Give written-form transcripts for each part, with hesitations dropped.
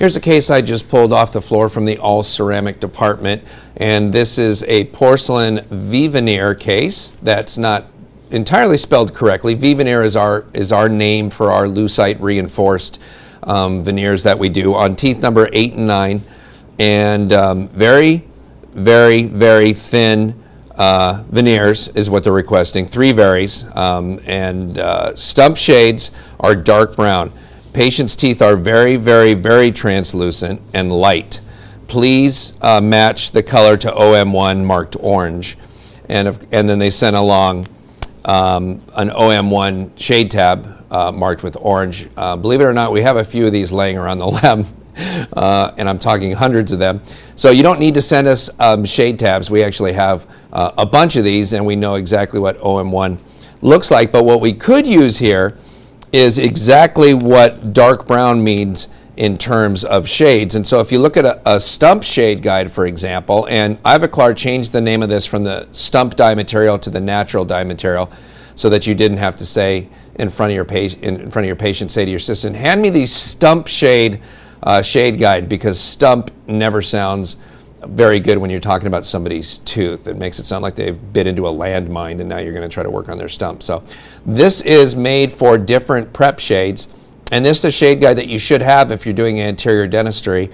Here's a case I just pulled off the floor from the all ceramic department, and this is a porcelain veneer case. That's not entirely spelled correctly. Veneer is our name for our lucite reinforced veneers that we do on teeth number 8 and 9, and very, very, very thin veneers is what they're requesting. 3 varies, and stump shades are dark brown. Patient's teeth are very, very, very translucent and light. Please match the color to OM1 marked orange. And then they sent along an OM1 shade tab marked with orange. Believe it or not, we have a few of these laying around the lab, and I'm talking hundreds of them. So you don't need to send us shade tabs. We actually have a bunch of these, and we know exactly what OM1 looks like. But what we could use here is exactly what dark brown means in terms of shades. And so if you look at a stump shade guide, for example, and Ivoclar changed the name of this from the stump dye material to the natural dye material so that you didn't have to say in front of your patient, say to your assistant, hand me the stump shade guide, because stump never sounds very good when you're talking about somebody's tooth. It makes it sound like they've bit into a landmine and now you're going to try to work on their stump. So this is made for different prep shades, and this is a shade guide that you should have if you're doing anterior dentistry,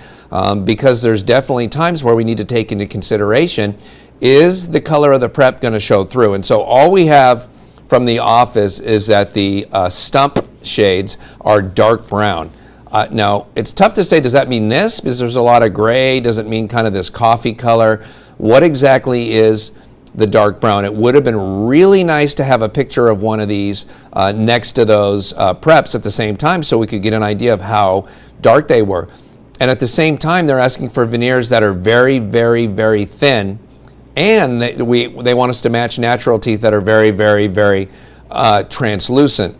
because there's definitely times where we need to take into consideration, is the color of the prep going to show through? And so all we have from the office is that the stump shades are dark brown. Now, it's tough to say, does that mean this? Because there's a lot of gray. Does it mean kind of this coffee color? What exactly is the dark brown? It would have been really nice to have a picture of one of these next to those preps at the same time so we could get an idea of how dark they were. And at the same time, they're asking for veneers that are very, very, very thin, and they want us to match natural teeth that are very, very, very translucent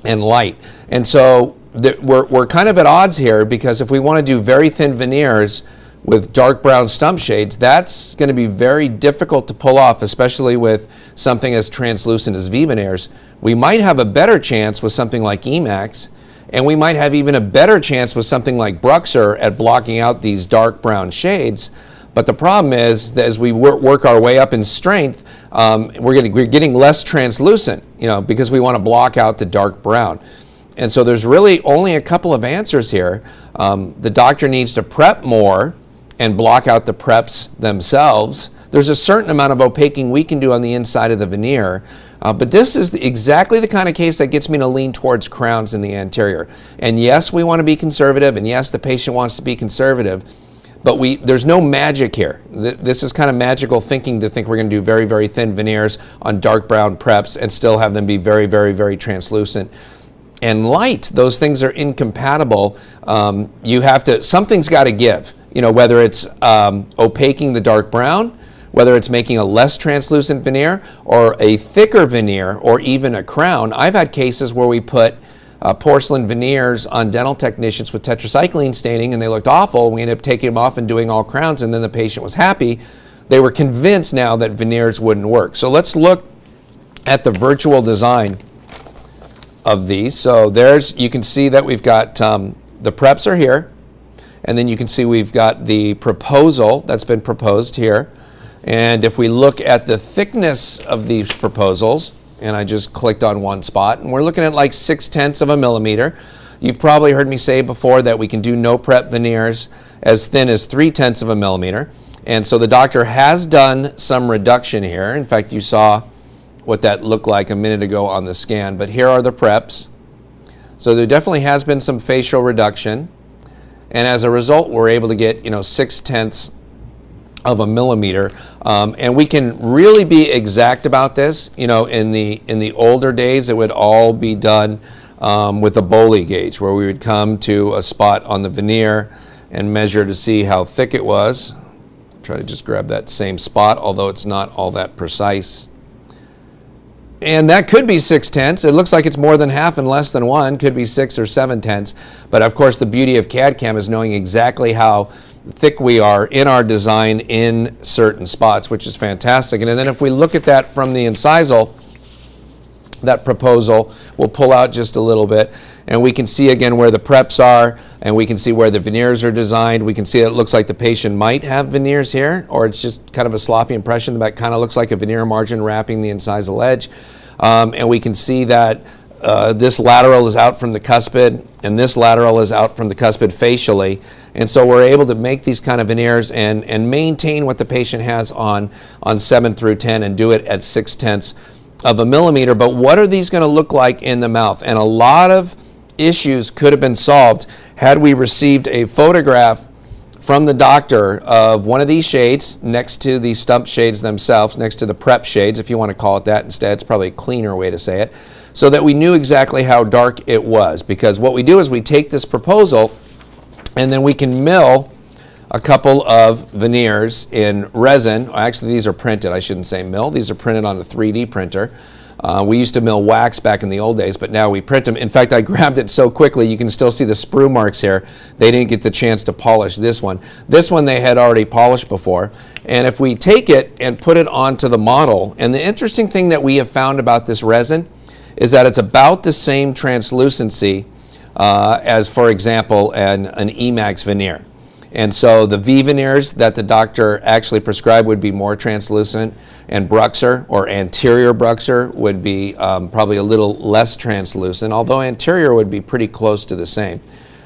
and light. And so we're kind of at odds here, because if we want to do very thin veneers with dark brown stump shades, that's going to be very difficult to pull off, especially with something as translucent as veneers. We might have a better chance with something like Emax, and we might have even a better chance with something like Bruxer at blocking out these dark brown shades. But the problem is that as we work our way up in strength, we're getting less translucent, because we want to block out the dark brown. And so there's really only a couple of answers here. The doctor needs to prep more and block out the preps themselves. There's a certain amount of opaquing we can do on the inside of the veneer, but this is exactly the kind of case that gets me to lean towards crowns in the anterior. And yes, we want to be conservative, and yes, the patient wants to be conservative, but there's no magic here. This is kind of magical thinking to think we're going to do very, very thin veneers on dark brown preps and still have them be very, very, very translucent and light. Those things are incompatible. Something's got to give, whether it's opaquing the dark brown, whether it's making a less translucent veneer or a thicker veneer or even a crown. I've had cases where we put porcelain veneers on dental technicians with tetracycline staining, and they looked awful. We ended up taking them off and doing all crowns, and then the patient was happy. They were convinced now that veneers wouldn't work. So let's look at the virtual design of these. So you can see that we've got the preps are here, and then you can see we've got the proposal that's been proposed here. And if we look at the thickness of these proposals, and I just clicked on one spot, and we're looking at like 0.6 of a millimeter. You've probably heard me say before that we can do no prep veneers as thin as 0.3 of a millimeter. And so the doctor has done some reduction here. In fact, you saw what that looked like a minute ago on the scan, but here are the preps. So there definitely has been some facial reduction, and as a result we're able to get 0.6 of a millimeter, and we can really be exact about this. In the older days it would all be done with a Bowley gauge, where we would come to a spot on the veneer and measure to see how thick it was. Try to just grab that same spot, although it's not all that precise. And that could be 0.6. It looks like it's more than half and less than 1. Could be 6 or 0.7. But of course, the beauty of CAD/CAM is knowing exactly how thick we are in our design in certain spots, which is fantastic. And then if we look at that from the incisal, that proposal. We'll pull out just a little bit, and we can see again where the preps are, and we can see where the veneers are designed. We can see it looks like the patient might have veneers here, or it's just kind of a sloppy impression that kind of looks like a veneer margin wrapping the incisal ledge. And we can see that this lateral is out from the cuspid, and this lateral is out from the cuspid facially. And so we're able to make these kind of veneers and maintain what the patient has on 7 through 10 and do it at 6/10 of a millimeter. But what are these going to look like in the mouth? And a lot of issues could have been solved had we received a photograph from the doctor of one of these shades next to the stump shades themselves, next to the prep shades, if you want to call it that instead. It's probably a cleaner way to say it, so that we knew exactly how dark it was. Because what we do is we take this proposal and then we can mill a couple of veneers in resin. Actually, these are printed. I shouldn't say mill. These are printed on a 3D printer. We used to mill wax back in the old days, but now we print them. In fact, I grabbed it so quickly, you can still see the sprue marks here. They didn't get the chance to polish this one. This one they had already polished before. And if we take it and put it onto the model, and the interesting thing that we have found about this resin is that it's about the same translucency as, for example, an Emax veneer. And so the V veneers that the doctor actually prescribed would be more translucent, and Bruxer or anterior Bruxer would be probably a little less translucent, although anterior would be pretty close to the same.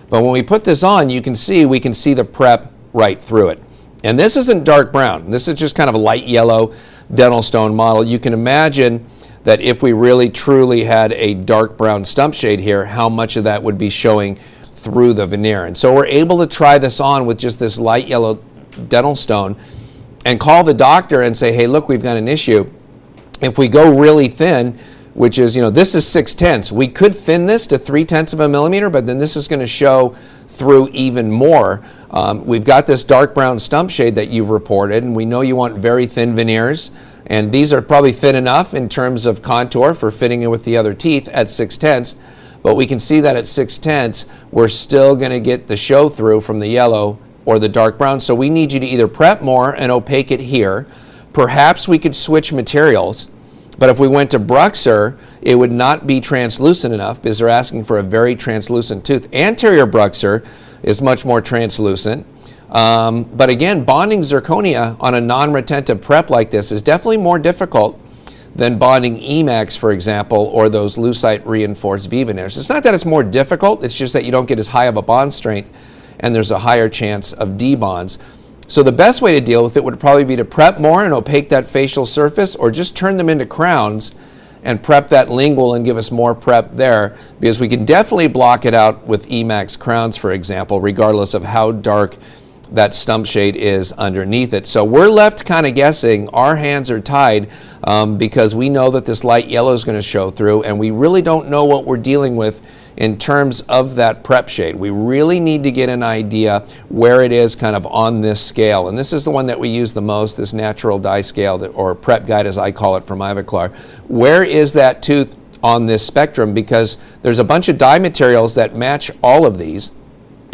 But when we put this on, we can see the prep right through it. And this isn't dark brown. This is just kind of a light yellow dental stone model. You can imagine that if we really truly had a dark brown stump shade here, how much of that would be showing through the veneer. And so we're able to try this on with just this light yellow dental stone and call the doctor and say, hey, look, we've got an issue. If we go really thin, which is, this is 6/10, we could thin this to 3/10 of a millimeter, but then this is going to show through even more. We've got this dark brown stump shade that you've reported, and we know you want very thin veneers, and these are probably thin enough in terms of contour for fitting in with the other teeth at 6/10. But we can see that at 6/10, we're still going to get the show through from the yellow or the dark brown. So we need you to either prep more and opaque it here. Perhaps we could switch materials. But if we went to Bruxer, it would not be translucent enough because they're asking for a very translucent tooth. Anterior Bruxer is much more translucent. But again, bonding zirconia on a non-retentive prep like this is definitely more difficult than bonding Emax, for example, or those lucite reinforced V veneers. It's not that it's more difficult, it's just that you don't get as high of a bond strength and there's a higher chance of debonds. So the best way to deal with it would probably be to prep more and opaque that facial surface, or just turn them into crowns and prep that lingual and give us more prep there, because we can definitely block it out with Emax crowns, for example, regardless of how dark that stump shade is underneath it. So we're left kind of guessing. Our hands are tied because we know that this light yellow is going to show through, and we really don't know what we're dealing with in terms of that prep shade. We really need to get an idea where it is kind of on this scale. And this is the one that we use the most, this natural dye scale, or prep guide as I call it from Ivoclar. Where is that tooth on this spectrum? Because there's a bunch of dye materials that match all of these.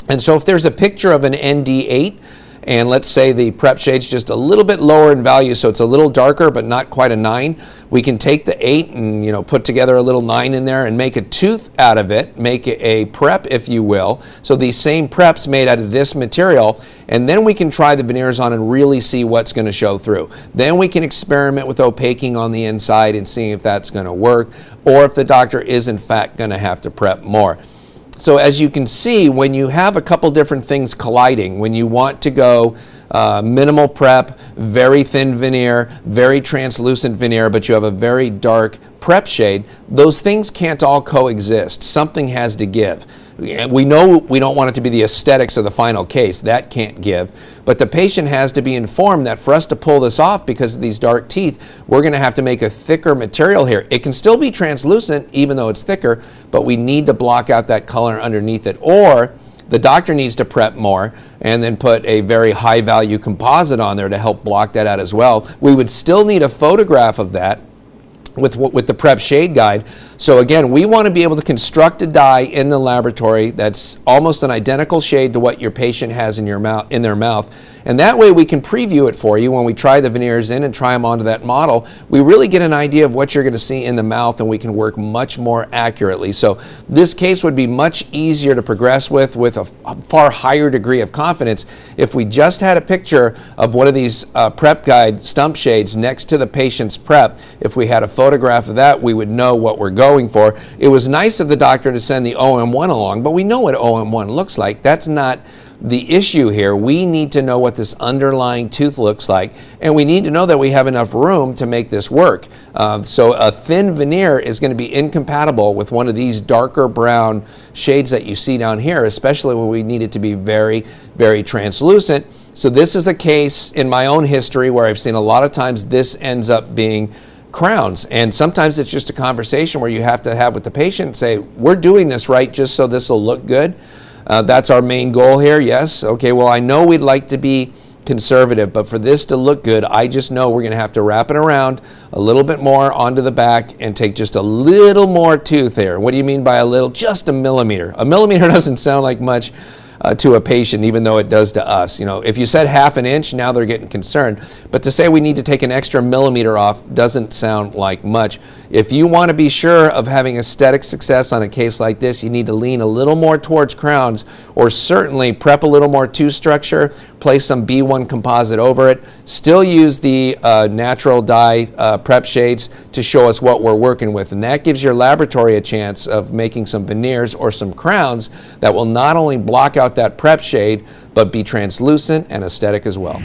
And so if there's a picture of an ND8, and let's say the prep shade's just a little bit lower in value, so it's a little darker but not quite a 9, we can take the 8 and put together a little 9 in there and make a tooth out of it, make it a prep, if you will. So these same preps made out of this material, and then we can try the veneers on and really see what's going to show through. Then we can experiment with opaquing on the inside and seeing if that's going to work, or if the doctor is in fact going to have to prep more. So as you can see, when you have a couple different things colliding, when you want to go minimal prep, very thin veneer, very translucent veneer, but you have a very dark prep shade, those things can't all coexist. Something has to give. We know we don't want it to be the aesthetics of the final case. That can't give. But the patient has to be informed that for us to pull this off because of these dark teeth, we're going to have to make a thicker material here. It can still be translucent even though it's thicker, but we need to block out that color underneath it. Or the doctor needs to prep more and then put a very high value composite on there to help block that out as well. We would still need a photograph of that with the prep shade guide. So again, we want to be able to construct a dye in the laboratory that's almost an identical shade to what your patient has in their mouth. And that way we can preview it for you when we try the veneers in and try them onto that model. We really get an idea of what you're going to see in the mouth, and we can work much more accurately. So this case would be much easier to progress with a far higher degree of confidence if we just had a picture of one of these prep guide stump shades next to the patient's prep. If we had a photograph of that, we would know what we're going for. It was nice of the doctor to send the OM1 along, but we know what OM1 looks like. That's not the issue here. We need to know what this underlying tooth looks like, and we need to know that we have enough room to make this work. So a thin veneer is going to be incompatible with one of these darker brown shades that you see down here, especially when we need it to be very, very translucent. So this is a case in my own history where I've seen a lot of times this ends up being crowns, and sometimes it's just a conversation where you have to have with the patient and say, we're doing this right just so this will look good. That's our main goal here. Yes, okay, well, I know we'd like to be conservative, but for this to look good, I just know we're going to have to wrap it around a little bit more onto the back and take just a little more tooth here. What do you mean by a little? Just a millimeter. A millimeter doesn't sound like much to a patient, even though it does to us. You know, if you said half an inch, now they're getting concerned. But to say we need to take an extra millimeter off doesn't sound like much. If you want to be sure of having aesthetic success on a case like this, you need to lean a little more towards crowns, or certainly prep a little more tooth structure, place some B1 composite over it, still use the natural dye prep shades to show us what we're working with. And that gives your laboratory a chance of making some veneers or some crowns that will not only block out that prep shade, but be translucent and aesthetic as well.